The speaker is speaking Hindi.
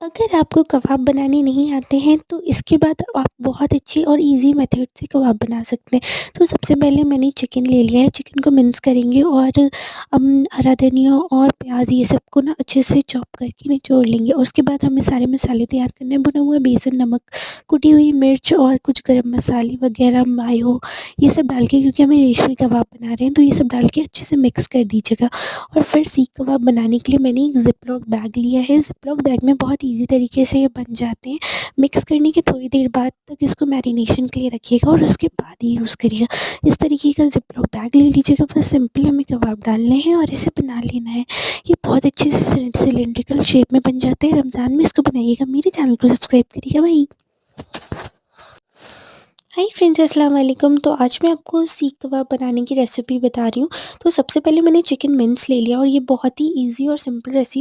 अगर आपको कबाब बनाने नहीं आते हैं तो इसके बाद आप बहुत अच्छे और इजी मेथड से कबाब बना सकते हैं। तो सबसे पहले मैंने चिकन ले लिया है, चिकन को मिन्स करेंगे और हरा धनिया और प्याज़ ये सबको ना अच्छे से चॉप करके निचोड़ लेंगे और उसके बाद हमें सारे मसाले तैयार करने हैं। भुना हुआ बेसन, नमक, कुटी हुई मिर्च और कुछ गरम मसाले वगैरह, मायो ये सब डाल के, क्योंकि हमें रेशमी कबाब बना रहे हैं तो ये सब डाल के अच्छे से मिक्स कर दीजिएगा। और फिर सीख कबाब बनाने के लिए मैंने एक ज़िप-लॉक बैग लिया है। ज़िप-लॉक बैग में बहुत ईज़ी तरीके से ये बन जाते हैं। मिक्स करने के थोड़ी देर बाद तक इसको मैरिनेशन के लिए रखिएगा और उसके बाद ही यूज़ करिएगा। इस तरीके का ज़िप-लॉक बैग ले लीजिएगा, बस सिंपल हमें कबाब डालने हैं और इसे बना लेना है। ये बहुत अच्छे से सिलिंड्रिकल शेप में बन जाते हैं। रमज़ान में इसको बनाइएगा। मेरे चैनल को सब्सक्राइब करिएगा। बाय। हाय फ्रेंड्स, अस्सलाम वालेकुम। तो आज मैं आपको सीख कबाब बनाने की रेसिपी बता रही हूँ। तो सबसे पहले मैंने चिकन मिन्स ले लिया और ये बहुत ही ईज़ी और सिंपल रेसिपी